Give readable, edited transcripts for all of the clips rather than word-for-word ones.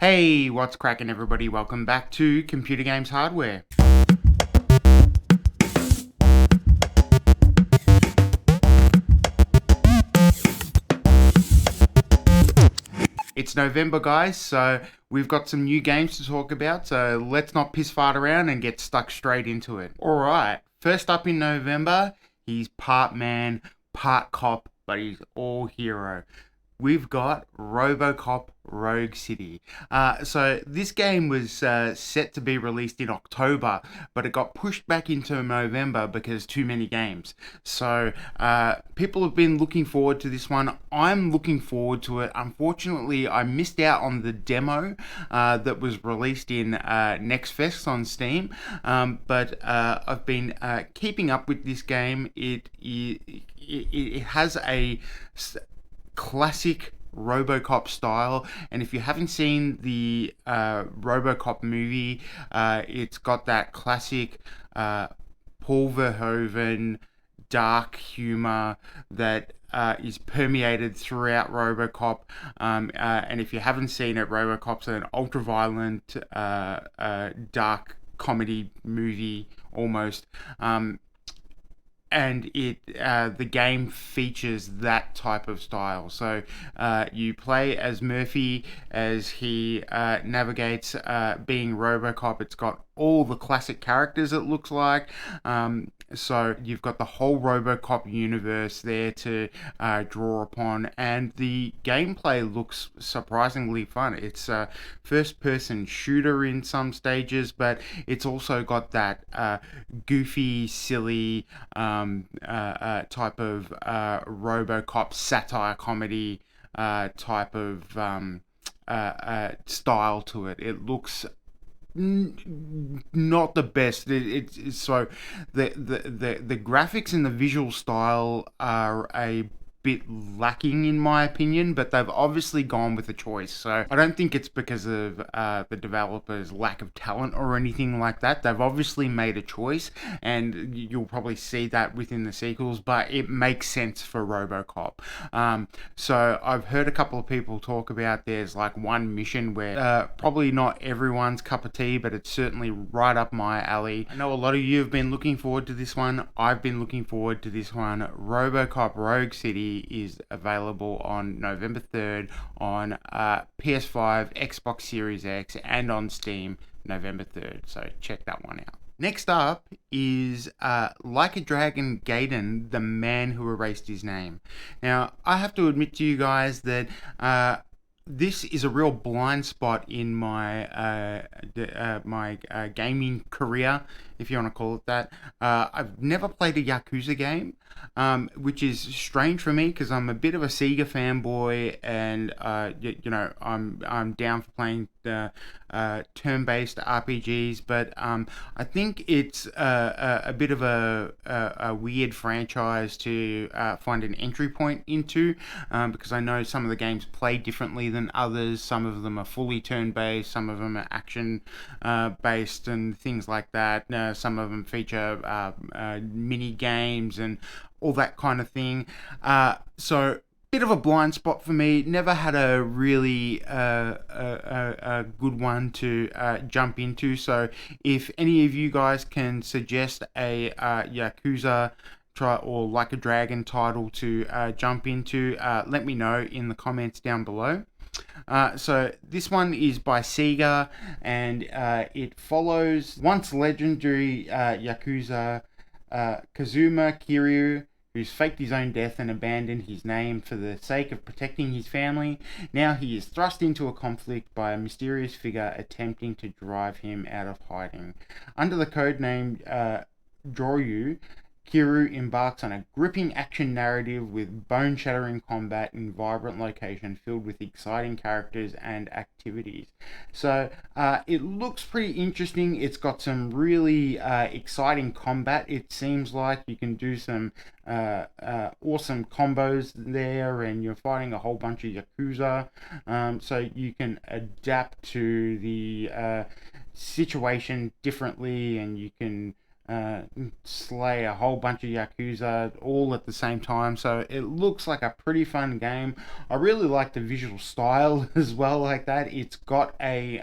Hey, what's cracking, everybody? Welcome back to Computer Games Hardware. It's November, guys, so we've got some new games to talk about, so let's not piss fart around and get stuck straight into it. Alright, first up in November, he's part man, part cop, but he's all hero. We've got RoboCop Rogue City. So this game was set to be released in October, but it got pushed back into November because too many games. So people have been looking forward to this one. I'm looking forward to it. Unfortunately, I missed out on the demo that was released in Next Fest on Steam, but I've been keeping up with this game. It has a classic RoboCop style, and if you haven't seen the RoboCop movie, it's got that classic Paul Verhoeven dark humor that is permeated throughout RoboCop. And if you haven't seen it, RoboCop's an ultra-violent, dark comedy movie almost. And the game features that type of style. So you play as Murphy as he navigates being RoboCop. It's got all the classic characters, it looks like. So you've got the whole RoboCop universe there to draw upon, and the gameplay looks surprisingly fun. It's a first-person shooter in some stages, but it's also got that goofy, silly type of RoboCop satire comedy type of style to it. It looks not the best. It's so the graphics and the visual style are a bit lacking in my opinion, but they've obviously gone with a choice. So I don't think it's because of the developers' lack of talent or anything like that. They've obviously made a choice, and you'll probably see that within the sequels, but it makes sense for RoboCop. So I've heard a couple of people talk about there's like one mission where probably not everyone's cup of tea, but it's certainly right up my alley. I know a lot of you have been looking forward to this one. I've been looking forward to this one. RoboCop Rogue City is available on November 3rd on PS5, Xbox Series X, and on Steam November 3rd. So check that one out. Next up is Like a Dragon Gaiden, the man who erased his name. Now, I have to admit to you guys that this is a real blind spot in my gaming career, if you want to call it that. I've never played a Yakuza game, which is strange for me because I'm a bit of a Sega fanboy, and I'm down for playing turn-based RPGs, but I think it's a bit of a weird franchise to find an entry point into, because I know some of the games play differently than others. Some of them are fully turn-based, some of them are action-based and things like that. Some of them feature mini games and all that kind of thing. So bit of a blind spot for me. Never had a really a good one to jump into. So if any of you guys can suggest a Yakuza or Like a Dragon title to jump into, let me know in the comments down below. So this one is by Sega, and it follows once legendary Yakuza Kazuma Kiryu, who's faked his own death and abandoned his name for the sake of protecting his family. Now he is thrust into a conflict by a mysterious figure attempting to drive him out of hiding. Under the codename Joryu, Kiryu embarks on a gripping action narrative with bone-shattering combat in vibrant location filled with exciting characters and activities. So it looks pretty interesting. It's got some really exciting combat. It seems like you can do some awesome combos there, and you're fighting a whole bunch of Yakuza. So you can adapt to the situation differently, and you can uh, slay a whole bunch of Yakuza all at the same time. So it looks like a pretty fun game. I really like the visual style as well, like that. It's got a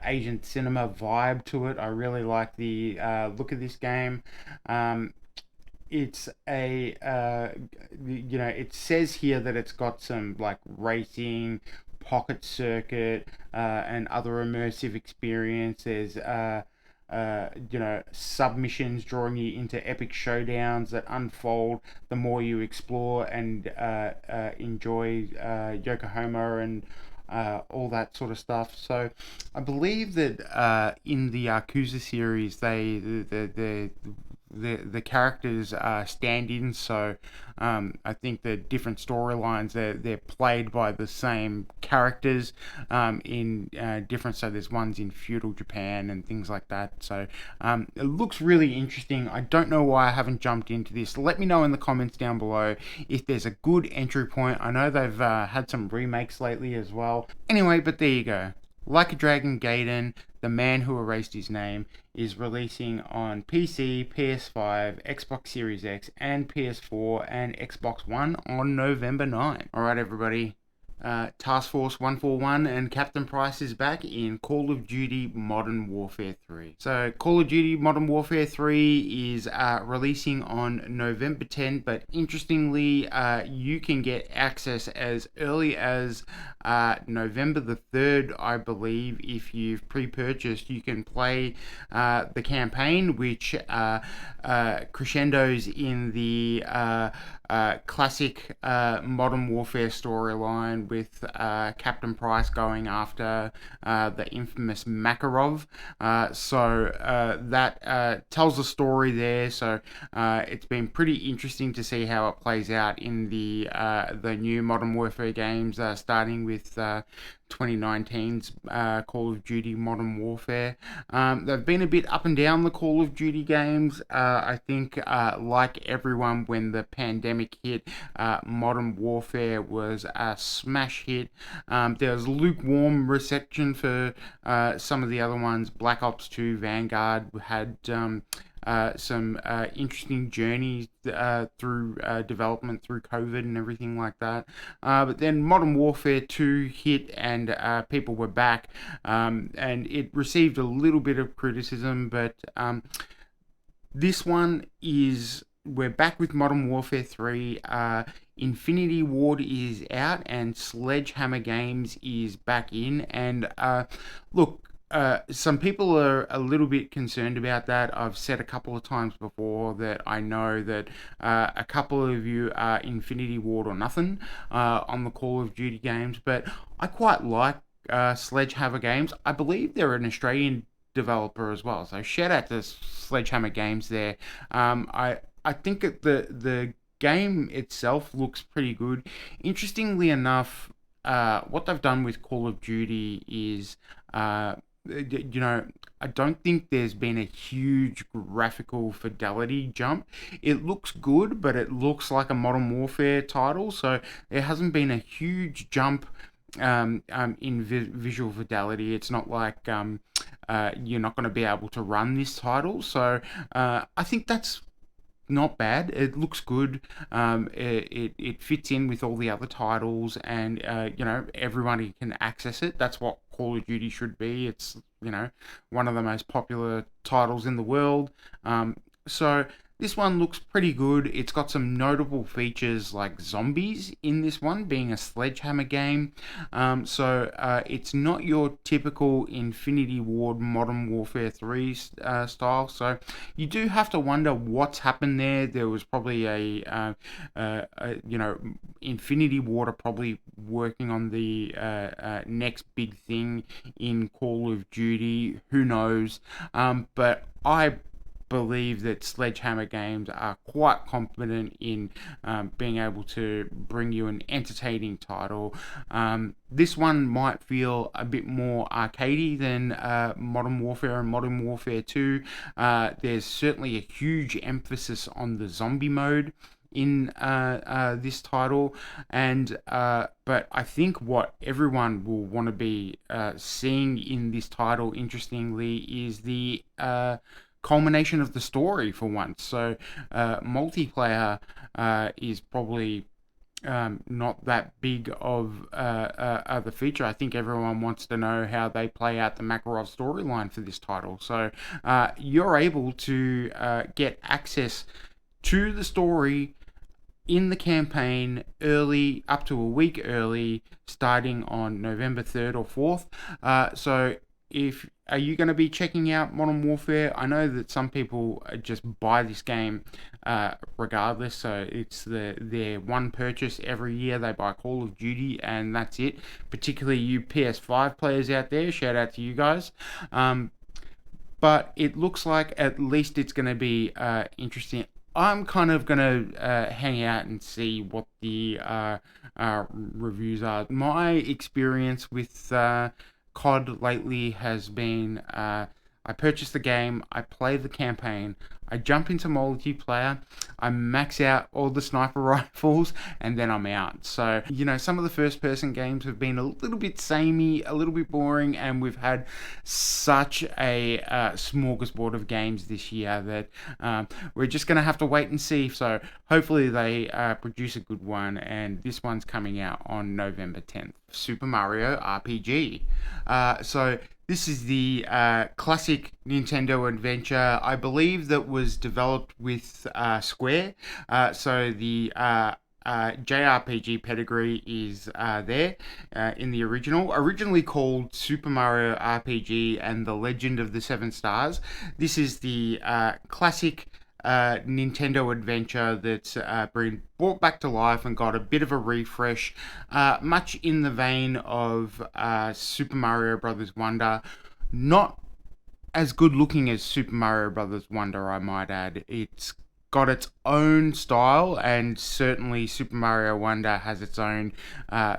Asian cinema vibe to it. I really like the look of this game. Um, it's a it says here that it's got some like racing, pocket circuit, and other immersive experiences. Submissions drawing you into epic showdowns that unfold the more you explore and enjoy Yokohama and all that sort of stuff. So, I believe that in the Yakuza series, the characters are stand-ins, so I think the different storylines they're played by the same characters in different. So there's ones in feudal Japan and things like that. So it looks really interesting. I don't know why I haven't jumped into this. Let me know in the comments down below if there's a good entry point. I know they've had some remakes lately as well. Anyway, but there you go. Like a Dragon Gaiden, The Man Who Erased His Name, is releasing on PC, PS5, Xbox Series X, and PS4 and Xbox One on November 9. Alright, everybody. Task Force 141 and Captain Price is back in Call of Duty Modern Warfare 3. So, Call of Duty Modern Warfare 3 is releasing on November 10, but interestingly, you can get access as early as November the 3rd, I believe. If you've pre-purchased, you can play the campaign, which crescendos in the classic Modern Warfare storyline with Captain Price going after the infamous Makarov. That tells a story there. So it's been pretty interesting to see how it plays out in the new Modern Warfare games, starting with 2019's Call of Duty Modern Warfare. They've been a bit up and down, the Call of Duty games. I think, like everyone, when the pandemic hit, Modern Warfare was a smash hit. There was lukewarm reception for some of the other ones. Black Ops 2, Vanguard had some interesting journeys through development through COVID and everything like that. But then Modern Warfare 2 hit and people were back, and it received a little bit of criticism, but this one is... We're back with Modern Warfare 3. Infinity Ward is out and Sledgehammer Games is back in. And look, some people are a little bit concerned about that. I've said a couple of times before that I know that a couple of you are Infinity Ward or nothing on the Call of Duty games, but I quite like Sledgehammer Games. I believe they're an Australian developer as well, so shout out to Sledgehammer Games there. I think that the game itself looks pretty good. Interestingly enough, what they've done with Call of Duty is, I don't think there's been a huge graphical fidelity jump. It looks good, but it looks like a Modern Warfare title, so there hasn't been a huge jump in visual fidelity. It's not like you're not going to be able to run this title, so I think that's not bad. It looks good. It fits in with all the other titles, and everybody can access it. That's what Call of Duty should be. It's one of the most popular titles in the world. So this one looks pretty good. It's got some notable features like zombies in this one, being a Sledgehammer game. It's not your typical Infinity Ward Modern Warfare 3 style. So you do have to wonder what's happened there. There was probably Infinity Ward are probably working on the next big thing in Call of Duty. Who knows? But I believe that Sledgehammer Games are quite confident in being able to bring you an entertaining title. This one might feel a bit more arcadey than Modern Warfare and Modern Warfare 2. There's certainly a huge emphasis on the zombie mode in this title, and but I think what everyone will want to be seeing in this title, interestingly, is the culmination of the story for once. So multiplayer is probably not that big of the feature. I think everyone wants to know how they play out the Makarov storyline for this title. So you're able to get access to the story in the campaign early, up to a week early, starting on November 3rd or 4th. So if are you going to be checking out Modern Warfare? I know that some people just buy this game regardless, so it's their one purchase every year. They buy Call of Duty and that's it. Particularly you PS5 players out there, shout out to you guys. But it looks like at least it's going to be interesting. I'm kind of going to hang out and see what the reviews are. My experience with COD lately has been I purchase the game, I play the campaign, I jump into multiplayer, I max out all the sniper rifles, and then I'm out. So, some of the first person games have been a little bit samey, a little bit boring, and we've had such a smorgasbord of games this year that we're just going to have to wait and see. So, hopefully, they produce a good one, and this one's coming out on November 10th. Super Mario RPG. So, this is the classic Nintendo adventure, I believe, that was developed with Square. So the JRPG pedigree is there in the originally called Super Mario RPG and the Legend of the Seven Stars. This is the classic Nintendo adventure that's been brought back to life and got a bit of a refresh, much in the vein of Super Mario Brothers Wonder. Not as good looking as Super Mario Brothers Wonder, I might add. It's got its own style, and certainly Super Mario Wonder has its own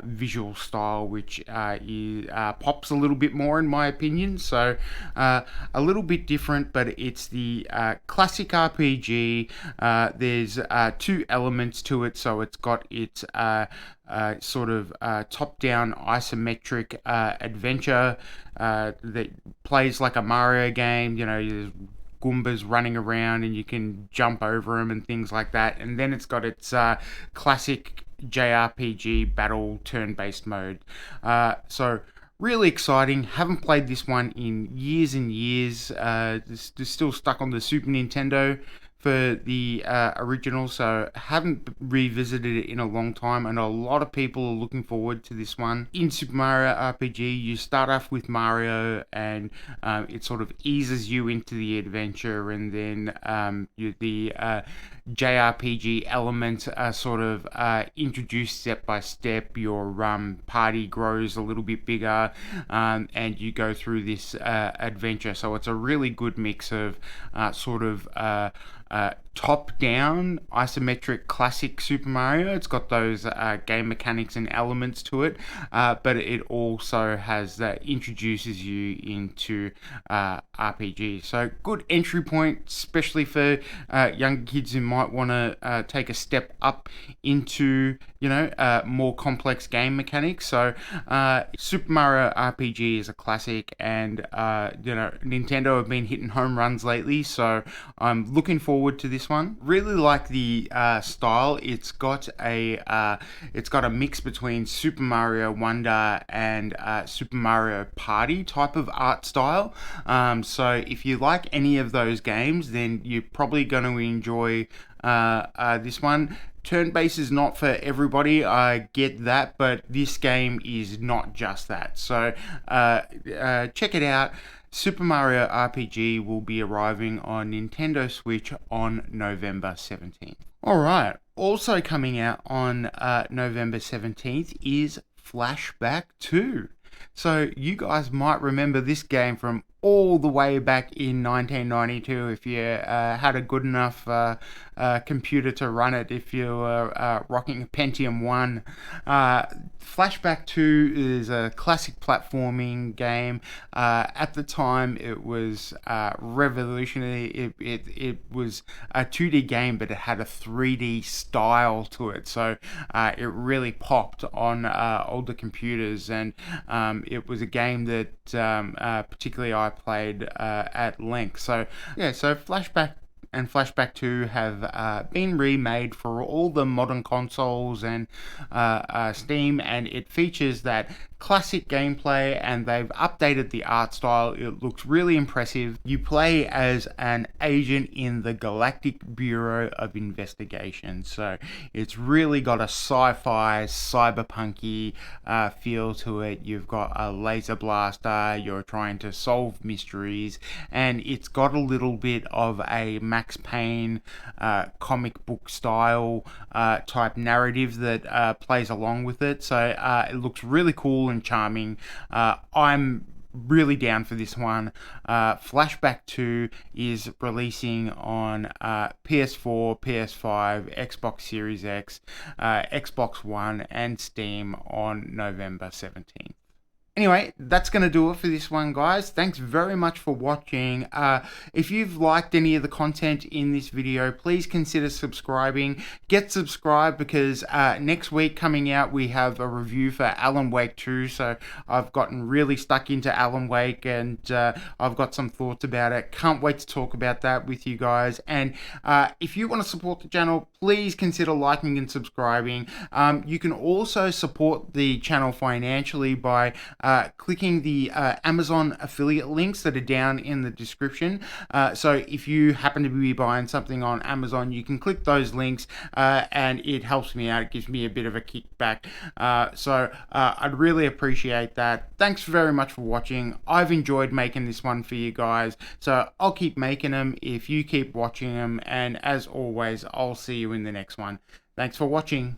visual style, which pops a little bit more in my opinion. So a little bit different, but it's the classic RPG. There's two elements to it, so it's got its sort of top-down isometric adventure that plays like a Mario game. There's Goombas running around and you can jump over them and things like that. And then it's got its classic JRPG battle turn-based mode. So really exciting. Haven't played this one in years and years. Still stuck on the Super Nintendo for the original, so haven't revisited it in a long time, and a lot of people are looking forward to this one. In Super Mario RPG, you start off with Mario, and it sort of eases you into the adventure, and then the JRPG elements are sort of introduced step by step. Your party grows a little bit bigger, and you go through this adventure. So it's a really good mix of sort of top-down isometric classic Super Mario. It's got those game mechanics and elements to it, but it also has introduces you into RPG. So good entry point, especially for younger kids who might want to take a step up into more complex game mechanics. So Super Mario RPG is a classic, and Nintendo have been hitting home runs lately, so I'm looking forward to this one. Really like the style. It's got a mix between Super Mario Wonder and Super Mario Party type of art style. So if you like any of those games, then you're probably going to enjoy this one. Turn-based is not for everybody, I get that, but this game is not just that. So check it out. Super Mario RPG will be arriving on Nintendo Switch on November 17th. Alright, also coming out on November 17th is Flashback 2. So you guys might remember this game from all the way back in 1992 if you had a good enough computer to run it, if you were rocking a Pentium 1. Flashback 2 is a classic platforming game. At the time, it was revolutionary. It was a 2D game, but it had a 3D style to it. So it really popped on older computers, and it was a game that particularly I played at length. So yeah, so Flashback and Flashback 2 have been remade for all the modern consoles and Steam, and it features that classic gameplay, and they've updated the art style. It looks really impressive. You play as an agent in the Galactic Bureau of Investigation, so it's really got a sci-fi, cyberpunky feel to it. You've got a laser blaster, you're trying to solve mysteries, and it's got a little bit of a Max Payne comic book style type narrative that plays along with it. So it looks really cool and charming. I'm really down for this one. Flashback 2 is releasing on PS4, PS5, Xbox Series X, Xbox One, and Steam on November 17th. Anyway, that's going to do it for this one, guys. Thanks very much for watching. If you've liked any of the content in this video, please consider subscribing. Get subscribed, because next week coming out, we have a review for Alan Wake 2. So I've gotten really stuck into Alan Wake, and I've got some thoughts about it. Can't wait to talk about that with you guys. And if you want to support the channel, please consider liking and subscribing. You can also support the channel financially by clicking the Amazon affiliate links that are down in the description. So if you happen to be buying something on Amazon, you can click those links and it helps me out. It gives me a bit of a kickback. So I'd really appreciate that. Thanks very much for watching. I've enjoyed making this one for you guys, so I'll keep making them if you keep watching them. And as always, I'll see you in the next one. Thanks for watching.